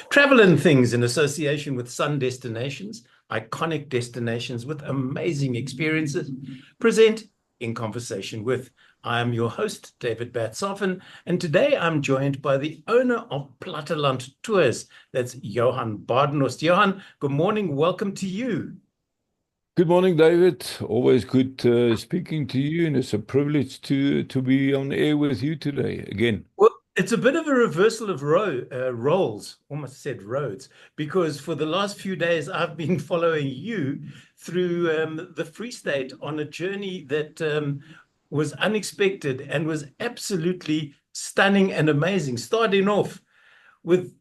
Travel and Things in association with Sun Destinations, iconic destinations with amazing experiences, present In Conversation With. I am your host, David Batsoffen, and today I'm joined by the owner of Platteland Tours. That's Johan Badenhorst. Johan, good morning. Welcome to you. Good morning, David. Always good speaking to you, and it's a privilege to be on air with you today again. Well, it's a bit of a reversal of roles, almost said roads, because for the last few days I've been following you through the Free State on a journey that was unexpected and was absolutely stunning and amazing. Starting off with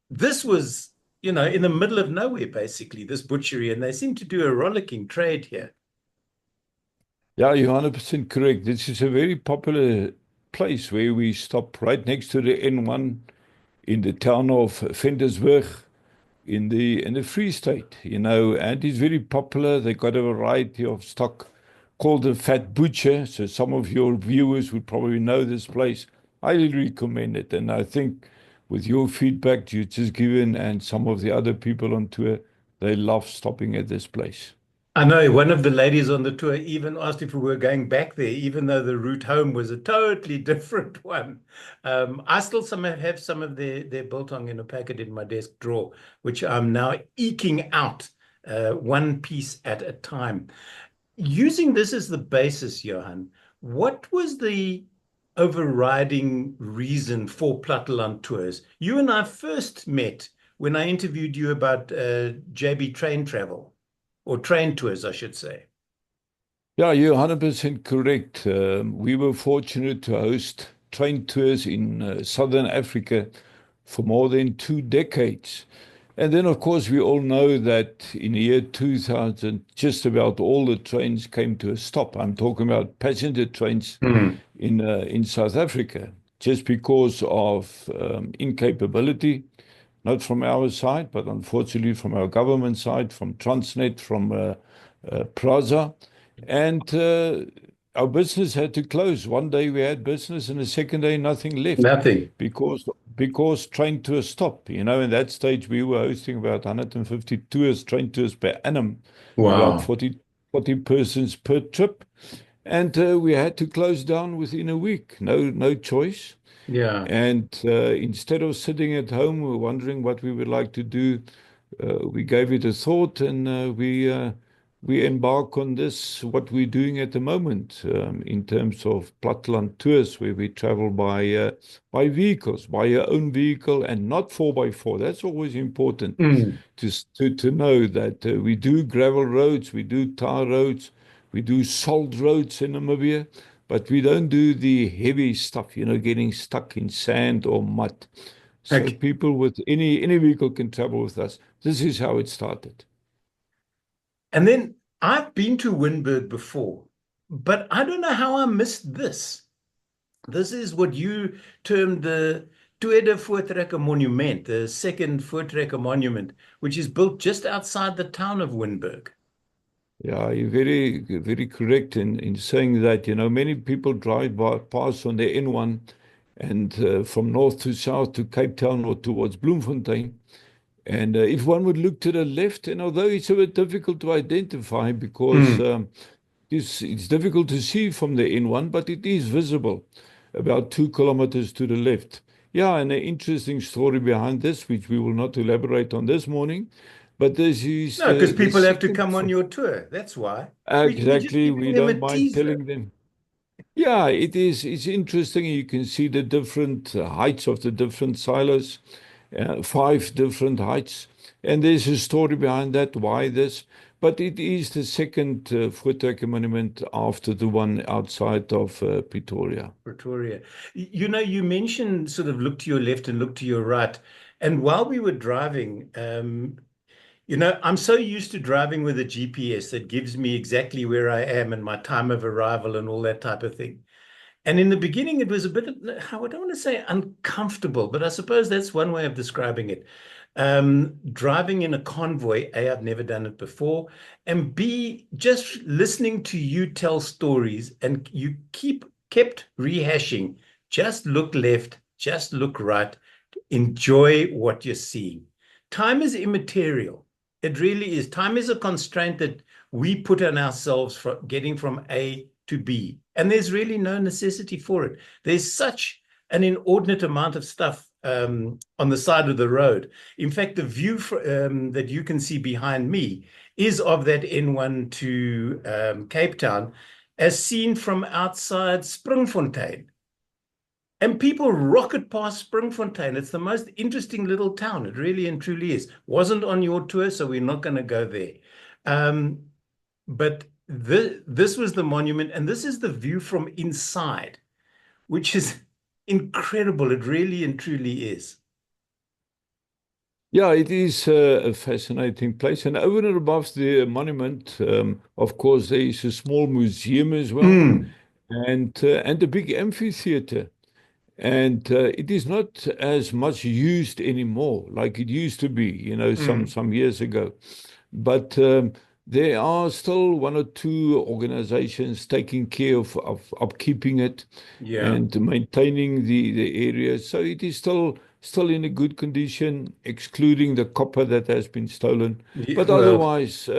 this was, in the middle of nowhere, basically, this butchery, and they seem to do a rollicking trade here. Yeah, you're 100% correct. This is a very popular place where we stop right next to the N1 in the town of Ficksburg in the Free State, and it's very popular. They got a variety of stock called the Fat Butcher. So some of your viewers would probably know this place. Highly recommend it. And I think with your feedback you just given and some of the other people on tour, they love stopping at this place. I know one of the ladies on the tour even asked if we were going back there, even though the route home was a totally different one. I still have some of their biltong in a packet in my desk drawer, which I'm now eking out one piece at a time. Using this as the basis, Johan, what was the overriding reason for Platteland Tours? You and I first met when I interviewed you about JB train travel. Or train tours, I should say. Yeah, you're 100% correct. We were fortunate to host train tours in Southern Africa for more than 2 decades. And then, of course, we all know that in the year 2000, just about all the trains came to a stop. I'm talking about passenger trains Mm. in South Africa, just because of incapability, not from our side, but unfortunately from our government side, from Transnet, from Prasa. And our business had to close. One day we had business, and the second day nothing left Nothing. because train tours stopped. In that stage we were hosting about 150 tours, train tours per annum, about Wow. 40 persons per trip. And we had to close down within a week. No choice. Yeah. And instead of sitting at home, wondering what we would like to do, we gave it a thought, and we embark on this, what we're doing at the moment, in terms of Platteland Tours, where we travel by vehicles, by your own vehicle, and not 4x4. That's always important Mm. to know that we do gravel roads, we do tar roads, we do salt roads in Namibia. But we don't do the heavy stuff, getting stuck in sand or mud. So Okay. people with any vehicle can travel with us. This is how it started. And then I've been to Winburg before, but I don't know how I missed this. This is what you termed the Tweede Voortrekker Monument, the second Voortrekker Monument, which is built just outside the town of Winburg. Yeah, you're very correct in saying that. Many people past on the N1 and from north to south to Cape Town or towards Bloemfontein. And if one would look to the left, and although it's a bit difficult to identify because Mm. it's difficult to see from the N1, but it is visible about 2 kilometers to the left. Yeah, and an interesting story behind this, which we will not elaborate on this morning, but this is No, because the people have to second. come on your tour. That's why. We're just Exactly, giving we them don't a mind teaser. telling them. Yeah, it is. It's interesting. You can see the different heights of the different silos, 5 different heights. And there's a story behind that, why this. But it is the second Voortrekker monument after the one outside of Pretoria. Pretoria. You mentioned sort of look to your left and look to your right. And while we were driving, I'm so used to driving with a GPS that gives me exactly where I am and my time of arrival and all that type of thing. And in the beginning, it was a bit, I don't want to say uncomfortable, but I suppose that's one way of describing it. Driving in a convoy, A, I've never done it before, and B, just listening to you tell stories, and you kept rehashing, just look left, just look right, enjoy what you're seeing. time is immaterial. It really is. Time is a constraint that we put on ourselves for getting from A to B. And there's really no necessity for it. There's such an inordinate amount of stuff on the side of the road. In fact, the view that you can see behind me is of that N1 to Cape Town as seen from outside Springfontein. And people rocket past Springfontein. It's the most interesting little town. It really and truly is. Wasn't on your tour, so we're not going to go there. But this was the monument, and this is the view from inside, which is incredible. It really and truly is. Yeah, it is a fascinating place. And over and above the monument, of course, there is a small museum as well, Mm, and a big amphitheater. And it is not as much used anymore like it used to be, mm. some years ago. But there are still one or two organizations taking care of upkeeping it Yeah. and maintaining the area. So it is still in a good condition, excluding the copper that has been stolen. Yeah, But well, otherwise,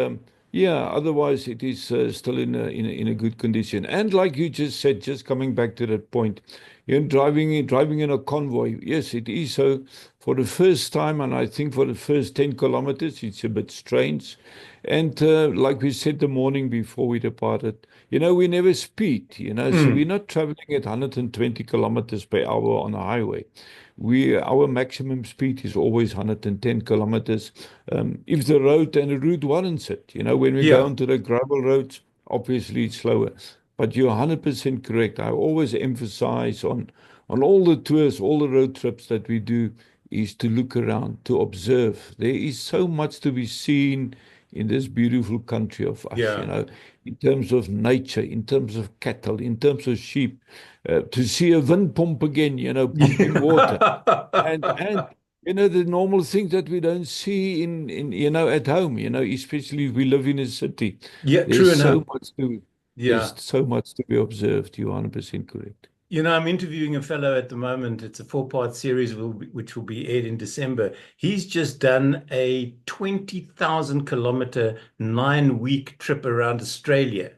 yeah, otherwise it is still in a good condition. And like you just said, just coming back to that point, driving in a convoy, yes, it is so. For the first time, and I think for the first 10 kilometers, it's a bit strange. And like we said the morning before we departed, we never speed, so we're mm, not traveling at 120 kilometers per hour on a highway. Our maximum speed is always 110 kilometers. If the road and the route warrants it, when we go yeah, onto the gravel roads, obviously it's slower. But you're 100% correct. I always emphasize on all the tours, all the road trips that we do, is to look around, to observe. There is so much to be seen in this beautiful country of us, yeah. in terms of nature, in terms of cattle, in terms of sheep, to see a wind pump again, pumping water. And the normal things that we don't see in at home, especially if we live in a city. Yeah, There's true enough. so much to Yeah. there's so much to be observed. You're 100% correct. I'm interviewing a fellow at the moment. It's a four-part series which will be aired in December. He's just done a 20,000 kilometer 9-week trip around Australia,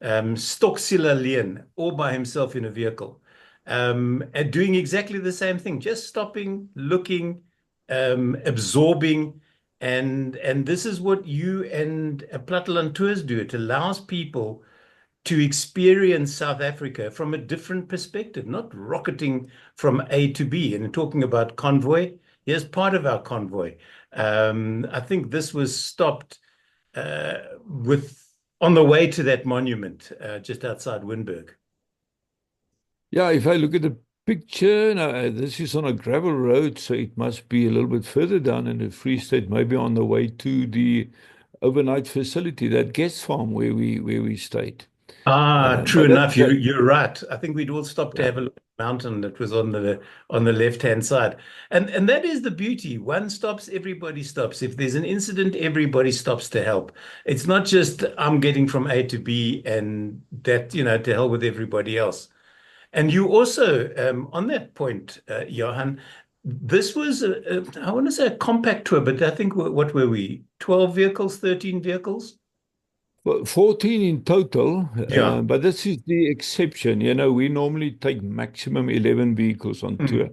Stocksillalien, all by himself in a vehicle, and doing exactly the same thing, just stopping, looking, absorbing. And this is what you and Platteland Tours do. It allows people to experience South Africa from a different perspective, not rocketing from A to B. And talking about convoy, here's part of our convoy. I think this was stopped with on the way to that monument just outside Winburg. Yeah, if I look at the picture, now this is on a gravel road, so it must be a little bit further down in the Free State, maybe on the way to the overnight facility, that guest farm where we stayed. Ah, true But enough. that's You're right. I think we'd all stopped to yeah. have a look at the mountain that was on the left-hand side. And that is the beauty. One stops, everybody stops. If there's an incident, everybody stops to help. It's not just I'm getting from A to B and that, to hell with everybody else. And you also, on that point, Johan, this was I want to say a compact tour, but I think what were we? 12 vehicles, 13 vehicles? Well, 14 in total, Yeah. but this is the exception. We normally take maximum 11 vehicles on Mm. tour.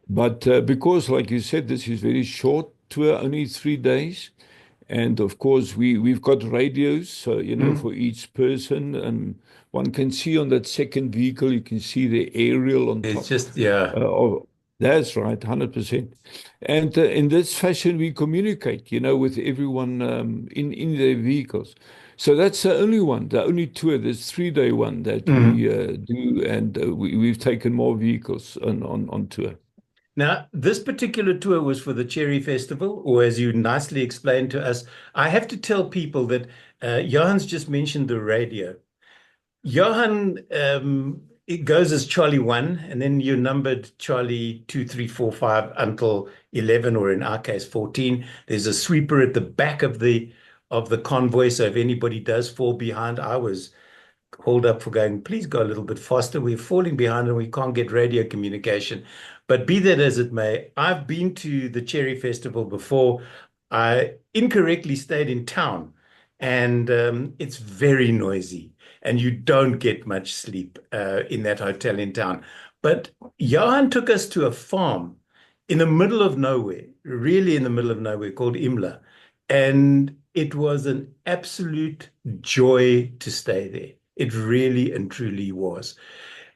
But because, like you said, this is very short tour, only 3 days. And of course, we've got radios, so, Mm. for each person. And one can see on that second vehicle, you can see the aerial on It's top. just, yeah. That's right, 100%. And in this fashion, we communicate, with everyone in their vehicles. So that's the only tour, this 3-day one that Mm. we do, and we've taken more vehicles on tour. Now, this particular tour was for the Cherry Festival, or as you nicely explained to us. I have to tell people that Johan's just mentioned the radio. Johan, it goes as Charlie 1, and then you numbered Charlie 2, 3, 4, 5 until 11, or in our case 14. There's a sweeper at the back of the convoy, so if anybody does fall behind, I was called up for going, please go a little bit faster. We're falling behind and we can't get radio communication. But be that as it may, I've been to the Cherry Festival before. I incorrectly stayed in town, and it's very noisy, and you don't get much sleep in that hotel in town. But Johan took us to a farm in the middle of nowhere, really in the middle of nowhere, called Imla. And it was an absolute joy to stay there. It really and truly was.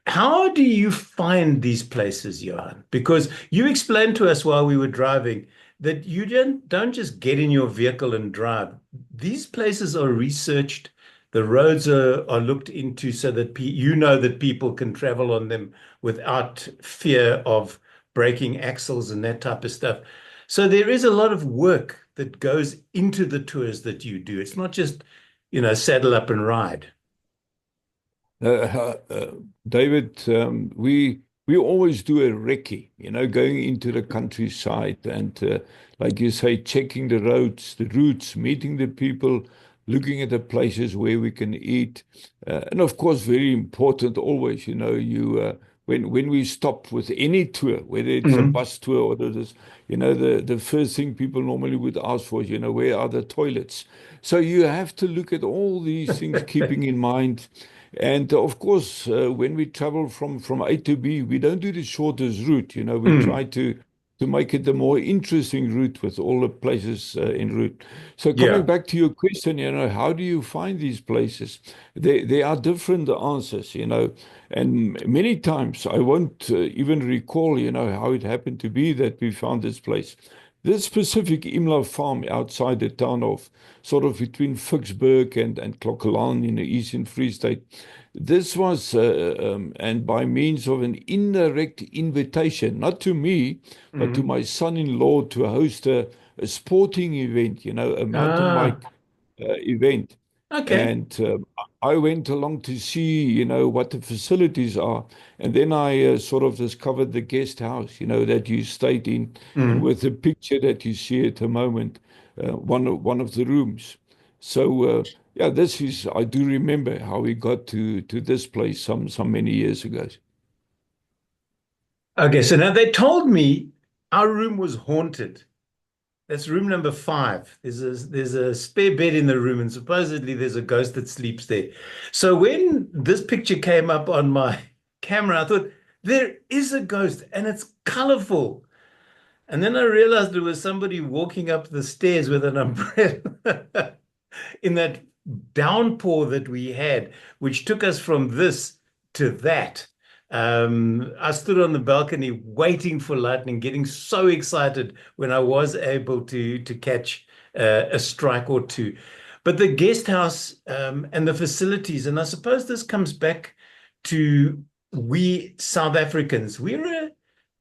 How do you find these places, Johan? Because you explained to us while we were driving that you don't just get in your vehicle and drive. These places are researched. The roads are looked into so that you know that people can travel on them without fear of breaking axles and that type of stuff. So there is a lot of work that goes into the tours that you do. It's not just, saddle up and ride. Uh, uh, David, we always do a recce, going into the countryside and, like you say, checking the roads, the routes, meeting the people, looking at the places where we can eat, and of course, very important always, when we stop with any tour, whether it's a Mhm. bus tour or this, the first thing people normally would ask for is, where are the toilets? So you have to look at all these things, keeping in mind. And of course, when we travel from A to B, we don't do the shortest route. We try Mm. to make it the more interesting route with all the places en route. So coming Yeah. back to your question, how do you find these places? There are different answers, and many times I won't even recall, how it happened to be that we found this place. This specific Imla farm outside the town of sort of between Ficksburg and Klokkelaan in the Eastern Free State. This was, and by means of an indirect invitation, not to me, but to Mhm. my son-in-law to host a sporting event, a mountain Ah, bike event. okay. And I went along to see, what the facilities are. And then I sort of discovered the guest house, that you stayed in. And Mm. with the picture that you see at the moment, one of the rooms. So, yeah, I do remember how we got to this place some many years ago. Okay, so now they told me our room was haunted. That's room number 5. There's a spare bed in the room, and supposedly there's a ghost that sleeps there. So when this picture came up on my camera, I thought there is a ghost and it's colorful. And then I realized there was somebody walking up the stairs with an umbrella in that downpour that we had, which took us from this to that. I stood on the balcony waiting for lightning, getting so excited when I was able to catch a strike or two. But the guest house and the facilities, and I suppose this comes back to we South Africans. We're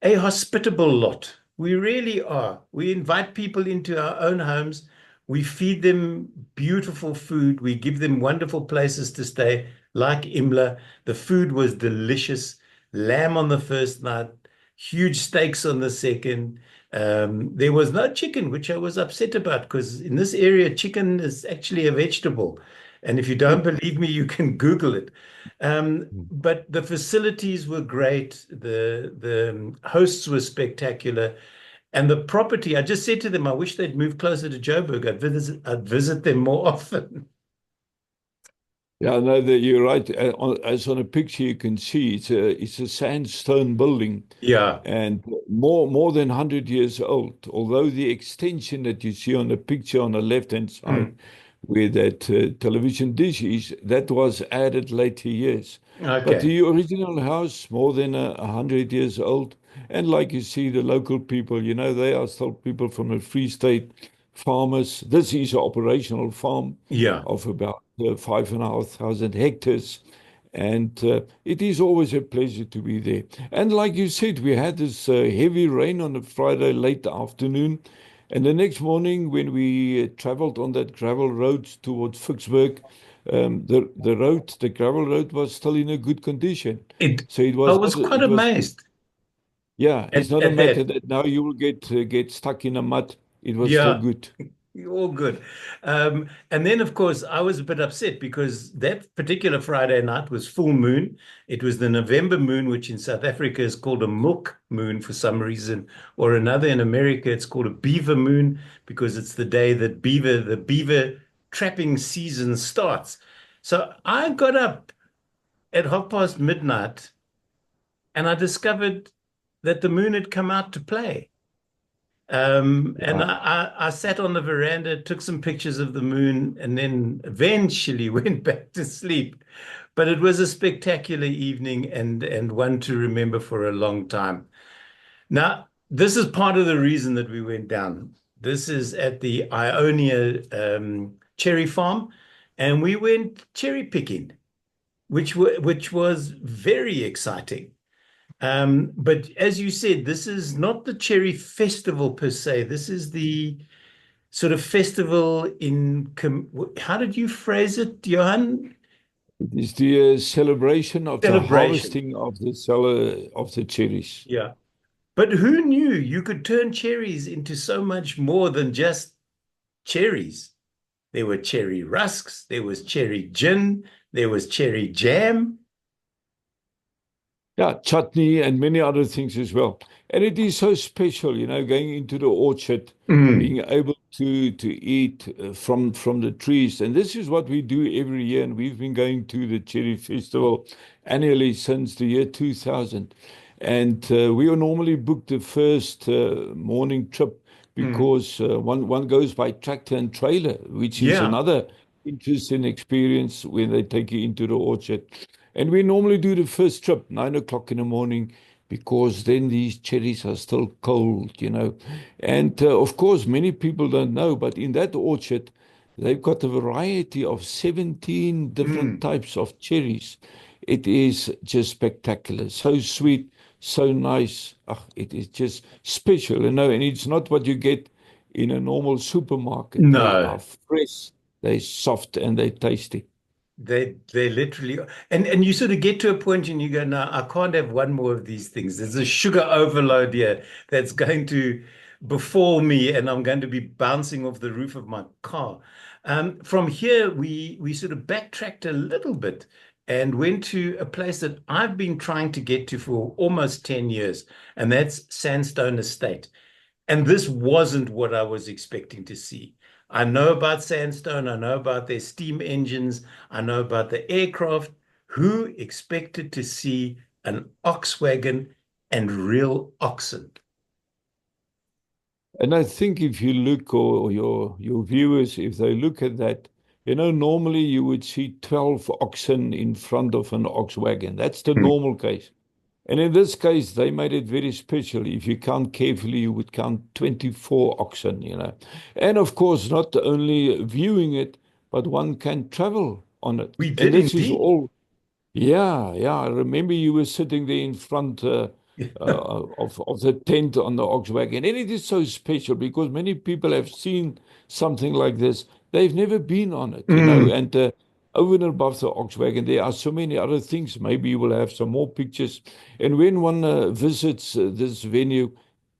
a hospitable lot. We really are. We invite people into our own homes. We feed them beautiful food. We give them wonderful places to stay, like Imla. The food was delicious. Lamb on the first night, huge steaks on the second. There was no chicken, which I was upset about because in this area, chicken is actually a vegetable. And if you don't believe me, you can Google it. But the facilities were great. The hosts were spectacular. And the property, I just said to them, I wish they'd move closer to Joburg. I'd visit them more often. Yeah, no, you're right. As on a picture you can see, it's a sandstone building Yeah. and more than 100 years old. Although the extension that you see on the picture on the left-hand side, Mm. where that television dish is, that was added later years. But Okay. the original house, more than 100 years old, and like you see, the local people, they are still people from the Free State, farmers. This is an operational farm Yeah. of about 5,500 hectares. And it is always a pleasure to be there. And like you said, we had this heavy rain on a Friday late afternoon. And the next morning, when we traveled on that gravel road towards Ficksburg, the gravel road was still in a good condition. It So it I was was not, quite it was, amazed yeah, it's not a at matter that. that now you will get stuck in a mud. It was still Yeah. good. All good. And then, of course, I was a bit upset because that particular Friday night was full moon. It was the November moon, which in South Africa is called a milk moon for some reason, or another in America, it's called a beaver moon because it's the day that the beaver trapping season starts. So I got up at midnight and I discovered that the moon had come out to play. And Yeah. I sat on the veranda, took some pictures of the moon, and then eventually went back to sleep. But it was a spectacular evening and one to remember for a long time. Now, this is part of the reason that we went down. This is at the Ionia cherry farm, and we went cherry picking, which was very exciting. But as you said, this is not the cherry festival per se. This is the sort of festival how did you phrase it, Johan? It is the celebration of the Celebration. harvesting of the seller of the cherries. Yeah. But who knew you could turn cherries into so much more than just cherries? There were cherry rusks, there was cherry gin, there was cherry jam. Yeah, chutney and many other things as well. And it is so special, going into the orchard, Mm, being able to eat from the trees. And this is what we do every year. And we've been going to the cherry festival annually since the year 2000. And we are normally booked the first morning trip mm. because one goes by tractor and trailer, which is Yeah, another interesting experience when they take you into the orchard. And we normally do the first trip 9 o'clock in the morning because then these cherries are still cold. And of course, many people don't know, but in that orchard, they've got a variety of 17 different mm. types of cherries. It is just spectacular, so sweet, so nice. It is just special, and it's not what you get in a normal supermarket. They are No. fresh, they're soft, and they're tasty. They literally and you sort of get to a point and you go, no, I can't have one more of these things. There's a sugar overload here that's going to befall me, and I'm going to be bouncing off the roof of my car. From here, we sort of backtracked a little bit and went to a place that I've been trying to get to for almost 10 years, and that's Sandstone Estate. And this wasn't what I was expecting to see. I know about Sandstone, I know about their steam engines, I know about the aircraft. Who expected to see an ox wagon and real oxen? And I think if you look, or your viewers, if they look at that, normally you would see 12 oxen in front of an ox wagon. That's the Mm. normal case. And in this case, they made it very special. If you count carefully, you would count 24 oxen. And of course, not only viewing it, but one can travel on it. We And did this is indeed. all. Yeah, yeah. I remember you were sitting there in front of the tent on the ox wagon. And it is so special because many people have seen something like this. They've never been on it. Mm. And over and above the ox wagon, there are so many other things. Maybe you will have some more pictures. And when one visits this venue,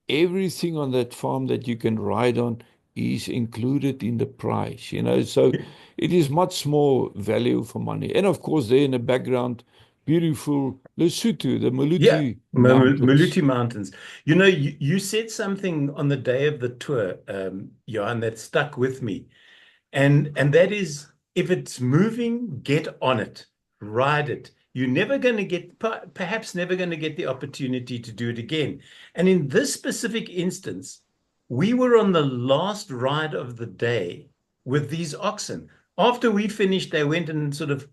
everything on that farm that you can ride on is included in the price. So it is much more value for money. And of course, there in the background, beautiful Lesotho, the Yeah, Maluti Mountains. Maluti Mountains. You said something on the day of the tour, Johan, that stuck with me. And that is, if it's moving, get on it, ride it. You're never going to get, perhaps never going to get the opportunity to do it again. And in this specific instance, we were on the last ride of the day with these oxen. After we finished, they went and sort of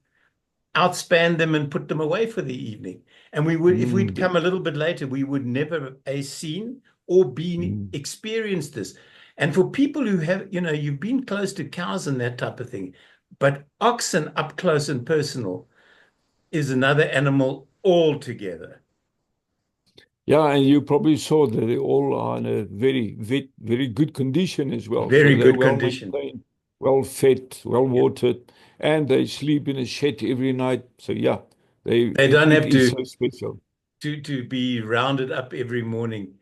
outspanned them and put them away for the evening. And we would, if we'd Mm, come a little bit later, we would never have A, seen or B, mm. experienced this. And for people who have, you've been close to cows and that type of thing, but oxen up close and personal is another animal altogether. Yeah, and you probably saw that they all are in a very good condition as well. So Very they're good well condition. maintained, well fed, well Yeah. watered, and they sleep in a shed every night. So yeah, They don't it have is so special. to be rounded up every morning.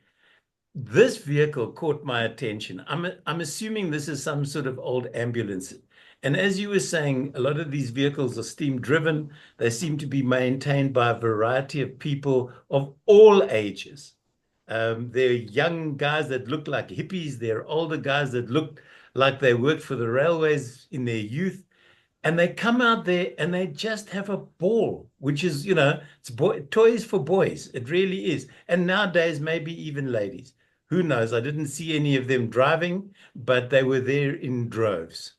This vehicle caught my attention. I'm assuming this is some sort of old ambulance. And as you were saying, a lot of these vehicles are steam driven. They seem to be maintained by a variety of people of all ages. There are young guys that look like hippies. There are older guys that look like they worked for the railways in their youth. And they come out there and they just have a ball, which is, it's toys for boys. It really is. And nowadays, maybe even ladies. Who knows? I didn't see any of them driving, but they were there in droves.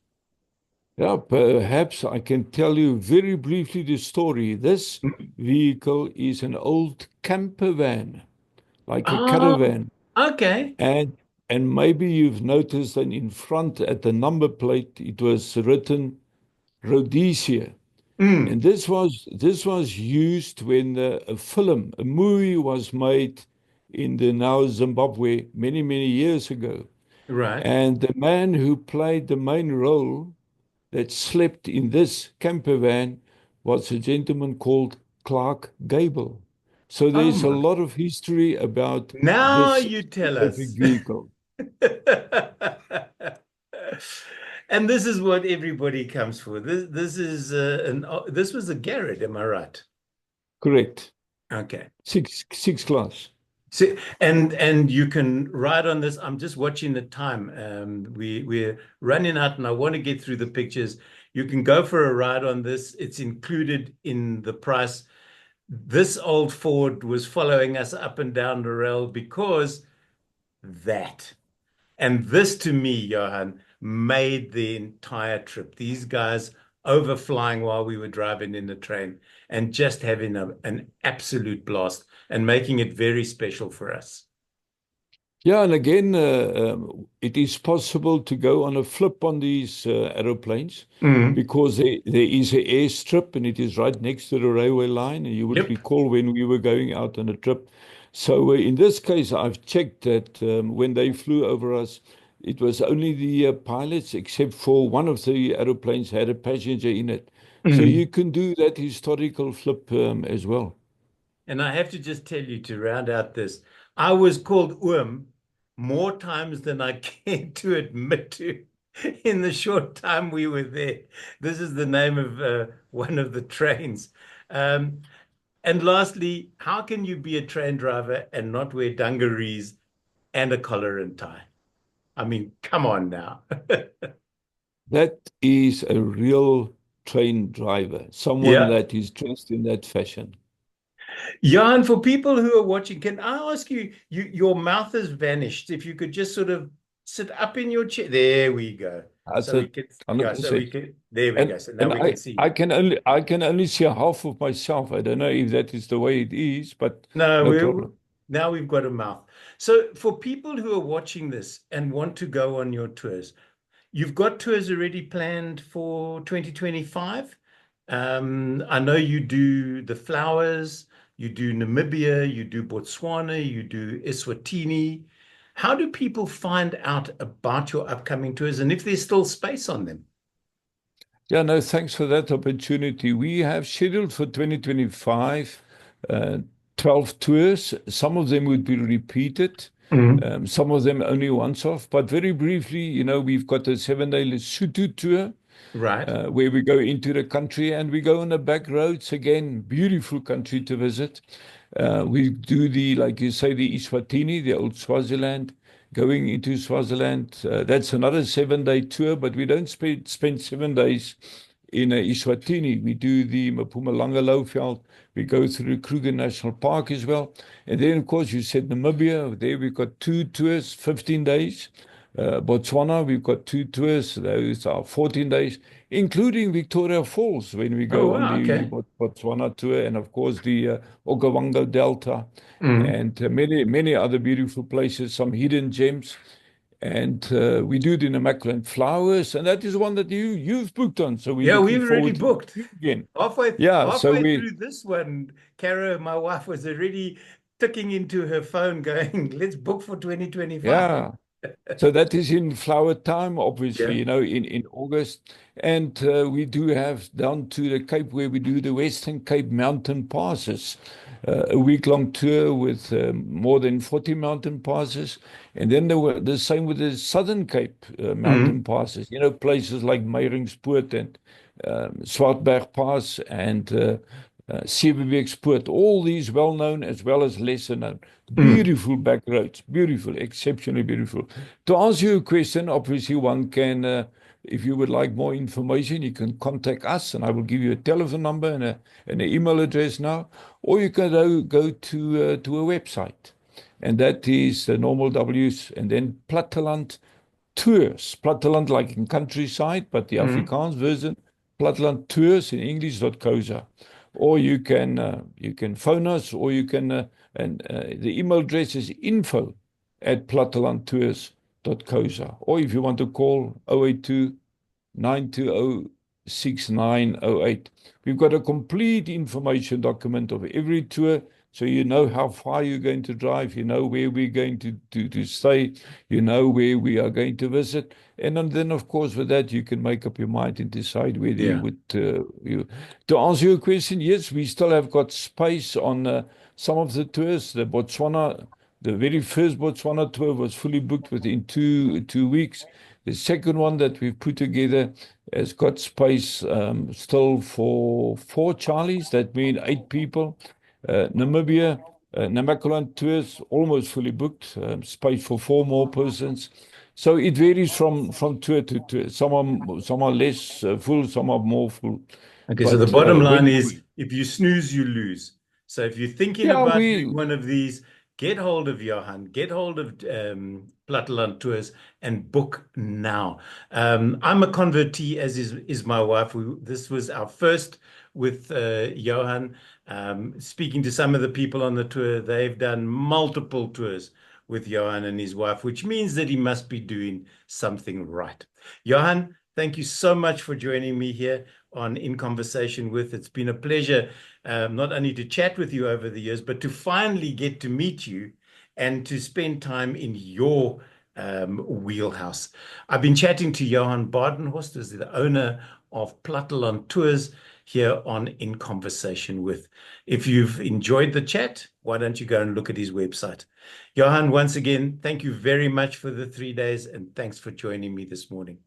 Yeah, perhaps I can tell you very briefly the story. This vehicle is an old camper van, like a Oh, caravan. okay. And maybe you've noticed that in front at the number plate it was written Rhodesia. And Mm, this was used when a movie was made in the now Zimbabwe many years ago. right. And the man who played the main role that slept in this camper van was a gentleman called Clark Gable. So Oh, there's a my. lot of history about Now this you tell specific us. vehicle. And this is what everybody comes for. This is this was a Garrett, am I right? Correct. Okay. Six class. So, and you can ride on this. I'm just watching the time. We're running out, and I want to get through the pictures. You can go for a ride on this. It's included in the price. This old Ford was following us up and down the rail because that. And this to me, Johan, made the entire trip. These guys overflying while we were driving in the train and just having an absolute blast and making it very special for us. Yeah, and again, it is possible to go on a flip on these aeroplanes Mm. because there is an airstrip and it is right next to the railway line. And you would Yep. recall when we were going out on a trip. So in this case, I've checked that when they flew over us, it was only the pilots, except for one of the aeroplanes had a passenger in it. So Mm. you can do that historical flip as well. And I have to just tell you to round out this, I was called more times than I care to admit to in the short time we were there. This is the name of one of the trains. Um, and lastly, how can you be a train driver and not wear dungarees and a collar and tie? I mean, come on now. That is a real train driver, someone Yeah. that is dressed in that fashion. Jan, for people who are watching, can I ask you, your mouth has vanished. If you could just sort of sit up in your chair. There we go. That's So we it, could, yeah, so we 100%. could, there we And go. So now we can see. I can only see half of myself. I don't know if that is the way it is, but No, no we problem. now we've got a mouth. So for people who are watching this and want to go on your tours, you've got tours already planned for 2025. I know you do the flowers, you do Namibia, you do Botswana, you do Eswatini. How do people find out about your upcoming tours and if there's still space on them? Yeah, no, thanks for that opportunity. We have scheduled for 2025 uh, 12 tours. Some of them would be repeated, Mhm. some of them only once off. But very briefly, we've got a 7-day Lesotho tour. Right. Where we go into the country and we go on the back roads again. Beautiful country to visit. We do like you say, the Eswatini, the old Swaziland, going into Swaziland. That's another 7-day tour, but we don't spend 7 days in Eswatini. We do the Mpumalanga Lowveld. We go through Kruger National Park as well. And then, of course, you said Namibia. There we've got 2 tours, 15 days. Botswana, we've got 2 tours. Those are 14 days, including Victoria Falls when we Oh, go on wow. the Okay. Botswana tour, and of course the Okavango Delta, Mhm. and many other beautiful places, some hidden gems. And we do the Namaqualand flowers, and that is one that you've booked on. So we're Yeah, looking we've already forward to booked. you again. Halfway Yeah, so halfway we through this one, Cara, my wife, was already ticking into her phone going, let's book for 2025. yeah. So that is in flower time, obviously, Yeah. in August. And we do have down to the Cape where we do the Western Cape mountain passes, a week-long tour with more than 40 mountain passes. And then there were the same with the Southern Cape mountain Mm, passes, places like Meyringspoort and Swartberg Pass and Seebebeekspoort, all these well-known as well as lesser known. mm. Beautiful back roads, beautiful, exceptionally beautiful. To answer your question, obviously one can, if you would like more information, you can contact us, and I will give you a telephone number and an email address now, or you can go to a website, and that is the normal W's, and then Platteland Tours, Platteland like in countryside, but the Mm. Afrikaans version, Platteland Tours in English.co.za. Or you can phone us, or you can, and the email address is info@plattelandtours.co.za. Or if you want to call 082 9206908. We've got a complete information document of every tour, so you know how far you're going to drive, you know where we're going to stay, you know where we are going to visit. And then, of course, with that, you can make up your mind and decide whether you Yeah. would. To answer your question, yes, we still have got space on some of the tours. The very first Botswana tour was fully booked within two weeks. The second one that we've put together has got space still for four Charlies. That means 8 people. Namibia, Namaqualand tours almost fully booked. Space for four more persons. So it varies from tour to tour. Some are less full, some are more full. Okay, so the But bottom line when is if you snooze, you lose. So if you're thinking yeah, about doing one of these, get hold of Johan, get hold of Platteland Tours and book now. I'm a convertee, as is my wife. This was our first with Johan. Speaking to some of the people on the tour, they've done multiple tours with Johan and his wife, which means that he must be doing something right. Johan, thank you so much for joining me here on In Conversation With. It's been a pleasure not only to chat with you over the years, but to finally get to meet you and to spend time in your wheelhouse. I've been chatting to Johan Badenhorst, who's the owner of Platteland Tours here on In Conversation With. If you've enjoyed the chat, why don't you go and look at his website? Johan, once again, thank you very much for the 3 days and thanks for joining me this morning.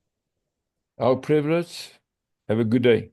our privilege. Have a good day.